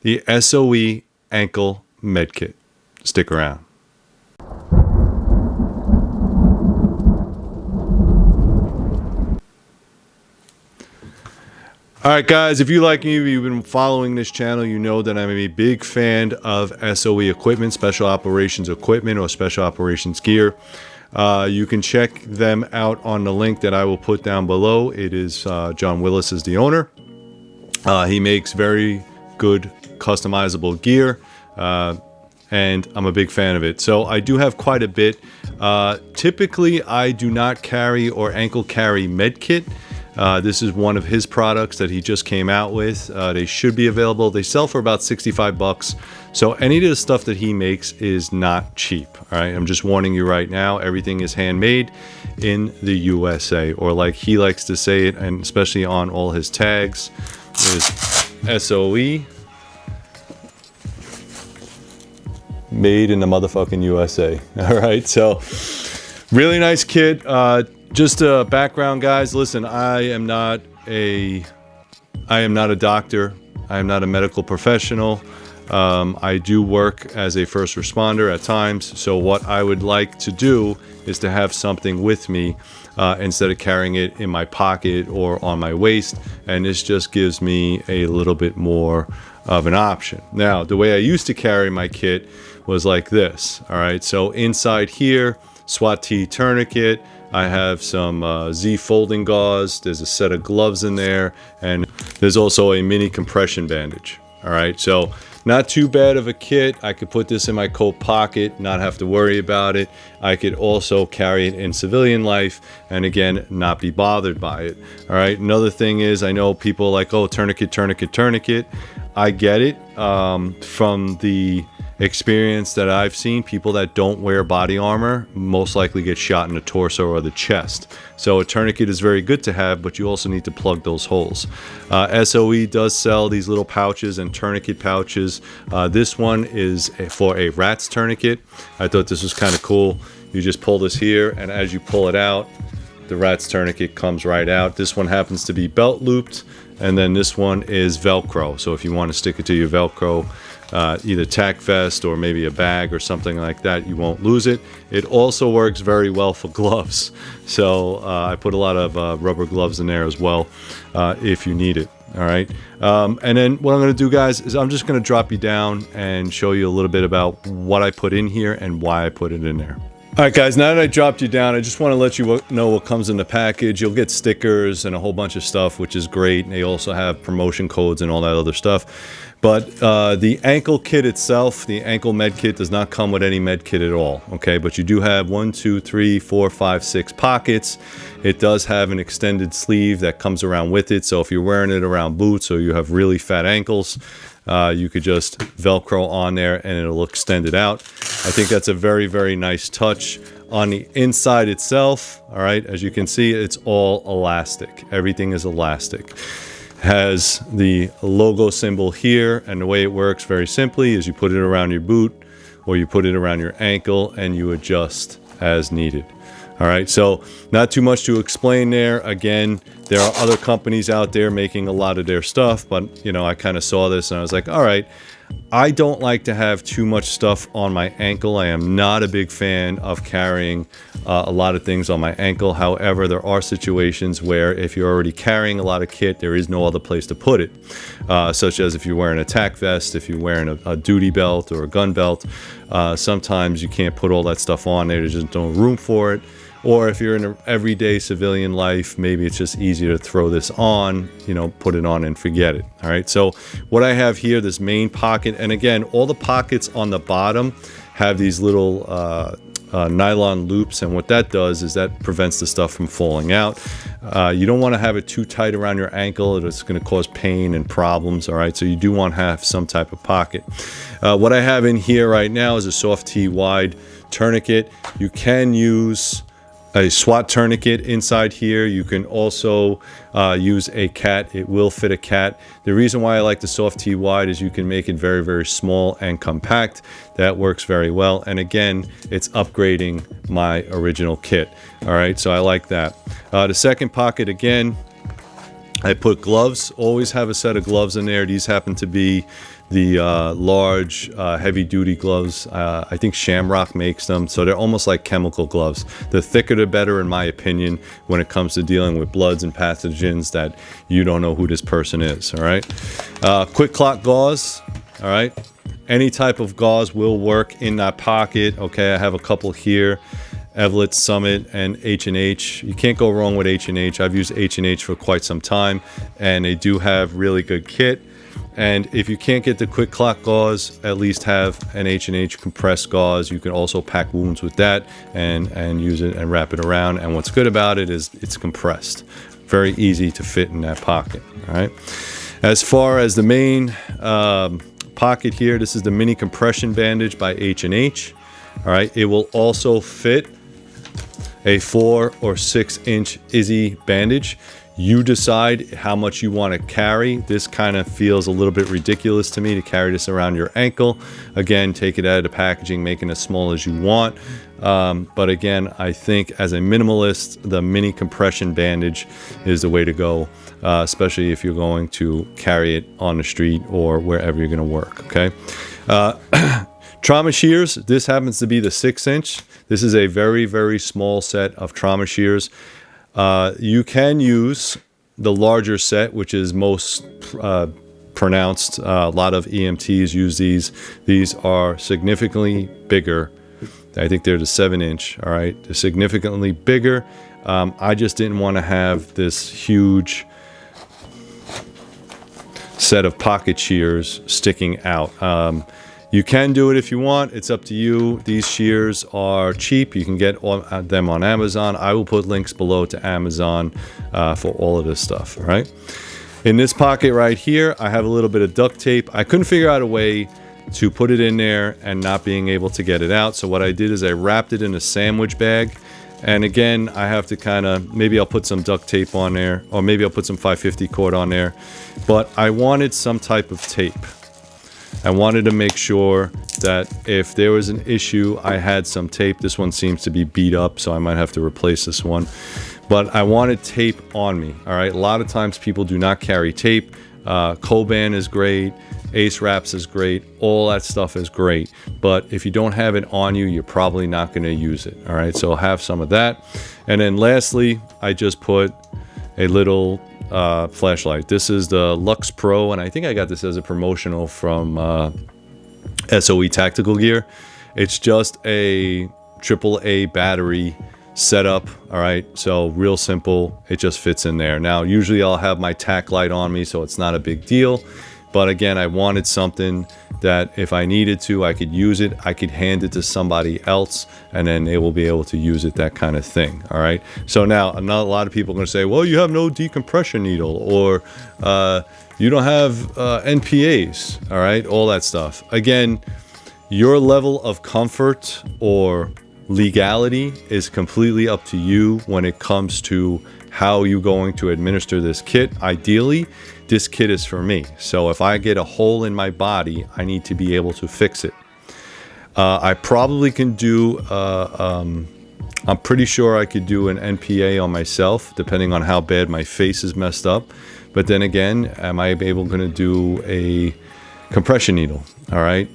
the SOE ankle med kit. Stick around. All right, guys, if you like me, you've been following this channel, you know that I'm a big fan of SOE equipment, special operations equipment or special operations gear. You can check them out on the link that I will put down below. It is John Willis is the owner. He makes very good customizable gear, and I'm a big fan of it. So I do have quite a bit. Typically, I do not carry or ankle carry med kit. This is one of his products that he just came out with. They should be available. They sell for about 65 bucks. So any of the stuff that he makes is not cheap. All right, I'm just warning you right now. Everything is handmade in the USA, or like he likes to say it, and especially on all his tags, is SOE, made in the motherfucking USA. All right, so really nice kit. Just a background, guys. Listen, I am not a doctor. I am not a medical professional. I do work as a first responder at times. So what I would like to do is to have something with me instead of carrying it in my pocket or on my waist. And this just gives me a little bit more of an option. Now, the way I used to carry my kit was like this. All right. So inside here, SWAT T tourniquet. I have some Z folding gauze. There's a set of gloves in there, and there's also a mini compression bandage. All right, so not too bad of a kit. I could put this in my coat pocket, not have to worry about it. I could also carry it in civilian life, and again, not be bothered by it. All right, another thing is, I know people are like, oh, tourniquet, tourniquet, tourniquet. I get it from the experience that I've seen. People that don't wear body armor most likely get shot in the torso or the chest. So a tourniquet is very good to have, but you also need to plug those holes. SOE does sell these little pouches and tourniquet pouches. This one is for a rat's tourniquet. I thought this was kind of cool. You just pull this here, and as you pull it out, the rat's tourniquet comes right out. This one happens to be belt looped, and then this one is Velcro. So if you want to stick it to your Velcro, either tack vest or maybe a bag or something like that, you won't lose it. It also works very well for gloves. So I put a lot of rubber gloves in there as well if you need it. All right. And then what I'm going to do, guys, is I'm just going to drop you down and show you a little bit about what I put in here and why I put it in there. All right, guys, now that I dropped you down, I just want to let you know what comes in the package. You'll get stickers and a whole bunch of stuff, which is great. And they also have promotion codes and all that other stuff. But the ankle kit itself, the ankle med kit, does not come with any med kit at all, okay? But you do have 1, 2, 3, 4, 5, 6 pockets. It does have an extended sleeve that comes around with it. So if you're wearing it around boots or you have really fat ankles, you could just Velcro on there and it'll extend it out. I think that's a very, very nice touch. On the inside itself, all right, as you can see, it's all elastic. Everything is elastic. Has the logo symbol here, and the way it works very simply is you put it around your boot or you put it around your ankle and you adjust as needed. All right, so not too much to explain there. Again, there are other companies out there making a lot of their stuff, but you know, I kind of saw this and I was like, all right, I don't like to have too much stuff on my ankle. I am not a big fan of carrying a lot of things on my ankle. However, there are situations where if you're already carrying a lot of kit, there is no other place to put it, such as if you're wearing a tack vest, if you're wearing a duty belt or a gun belt. Sometimes you can't put all that stuff on there. There's just no room for it. Or if you're in an everyday civilian life, maybe it's just easier to throw this on, you know, put it on and forget it. All right. So what I have here, this main pocket, and again, all the pockets on the bottom have these little nylon loops, and what that does is that prevents the stuff from falling out. You don't want to have it too tight around your ankle. It's going to cause pain and problems. All right. So you do want to have some type of pocket. What I have in here right now is a soft T wide tourniquet. You can use a SWAT tourniquet inside here. You can also use a cat. It will fit a cat. The reason why I like the soft T wide is you can make it very, very small and compact. That works very well. And again, it's upgrading my original kit. All right, so I like that. The second pocket, again, I put gloves. Always have a set of gloves in there. These happen to be the large heavy-duty gloves. I think Shamrock makes them, so they're almost like chemical gloves. The thicker the better, in my opinion, when it comes to dealing with bloods and pathogens that you don't know who this person is. All right, quick clot gauze. All right, any type of gauze will work in that pocket. Okay, I have a couple here. Evelett, Summit, and H&H. You can't go wrong with H&H. I've used H&H for quite some time, and they do have really good kit. And if you can't get the quick clot gauze, at least have an H&H compressed gauze. You can also pack wounds with that and use it and wrap it around. And what's good about it is it's compressed. Very easy to fit in that pocket. All right. As far as the main pocket here, this is the mini compression bandage by H&H. All right. It will also fit a 4 or 6 inch Izzy bandage. You decide how much you want to carry. This kind of feels a little bit ridiculous to me to carry this around your ankle. Again, take it out of the packaging, make it as small as you want. But again, I think as a minimalist, the mini compression bandage is the way to go, especially if you're going to carry it on the street or wherever you're going to work, okay? Trauma shears, this happens to be the 6 inch. This is a very, very small set of trauma shears. You can use the larger set, which is most pronounced. A lot of EMTs use these. These are significantly bigger. I think they're the 7 inch, all right? They're significantly bigger. I just didn't want to have this huge set of pocket shears sticking out. You can do it if you want. It's up to you. These shears are cheap. You can get them on Amazon. I will put links below to Amazon for all of this stuff, all right? In this pocket right here, I have a little bit of duct tape. I couldn't figure out a way to put it in there and not being able to get it out. So what I did is I wrapped it in a sandwich bag. And again, I have to kind of, maybe I'll put some duct tape on there, or maybe I'll put some 550 cord on there. But I wanted some type of tape. I wanted to make sure that if there was an issue, I had some tape. This one seems to be beat up, so I might have to replace this one. But I wanted tape on me, all right? A lot of times people do not carry tape. Coban is great. Ace Wraps is great. All that stuff is great. But if you don't have it on you, you're probably not going to use it, all right? So have some of that. And then lastly, I just put a little flashlight. This is the Lux Pro, and I think I got this as a promotional from SOE Tactical Gear. It's just a AAA battery setup, all right? So real simple. It just fits in there. Now, usually I'll have my tack light on me, so it's not a big deal. But again, I wanted something that if I needed to, I could use it. I could hand it to somebody else, and then they will be able to use it, that kind of thing. All right. So now, a lot of people are going to say, well, you have no decompression needle, or you don't have NPAs. All right. All that stuff. Again, your level of comfort or legality is completely up to you when it comes to how you're going to administer this kit. Ideally, this kit is for me. So if I get a hole in my body, I need to be able to fix it. I probably can do, I'm pretty sure I could do an NPA on myself, depending on how bad my face is messed up. But then again, am I able to do a compression needle? All right.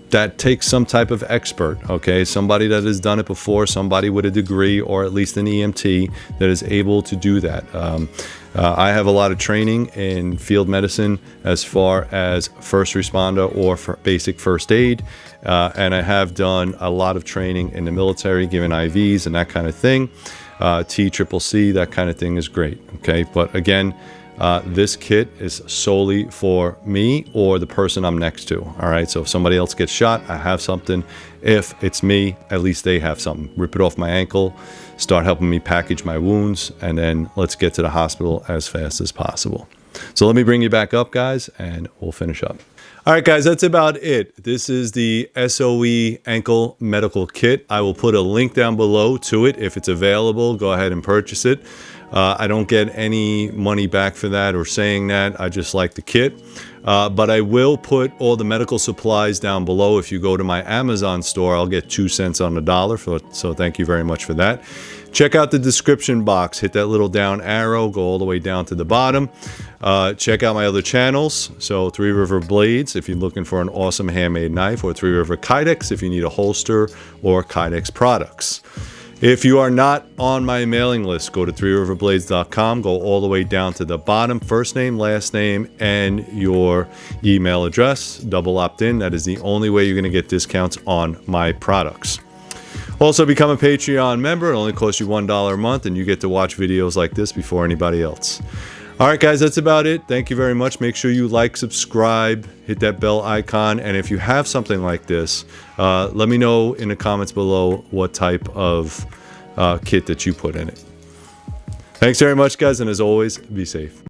That takes some type of expert, okay? Somebody that has done it before, somebody with a degree, or at least an EMT that is able to do that. I have a lot of training in field medicine as far as first responder or for basic first aid. And I have done a lot of training in the military, giving IVs and that kind of thing. TCCC, that kind of thing is great, okay? But again, this kit is solely for me or the person I'm next to, all right? So if somebody else gets shot, I have something. If it's me, at least they have something. Rip it off my ankle, start helping me package my wounds, and then let's get to the hospital as fast as possible. So let me bring you back up, guys, and we'll finish up. All right, guys, that's about it. This is the SOE ankle medical kit. I will put a link down below to it. If it's available, go ahead and purchase it. I don't get any money back for that or saying that. I just like the kit. But I will put all the medical supplies down below. If you go to my Amazon store, I'll get 2 cents on the dollar. So thank you very much for that. Check out the description box. Hit that little down arrow. Go all the way down to the bottom. Check out my other channels. So 3 River Blades if you're looking for an awesome handmade knife, or 3 River Kydex if you need a holster or Kydex products. If you are not on my mailing list, go to 3riverblades.com. Go all the way down to the bottom. First name, last name, and your email address. Double opt-in. That is the only way you're going to get discounts on my products. Also, become a Patreon member. It only costs you $1 a month, and you get to watch videos like this before anybody else. All right, guys, that's about it. Thank you very much. Make sure you like, subscribe, hit that bell icon. And if you have something like this, let me know in the comments below what type of kit that you put in it. Thanks very much, guys. And as always, be safe.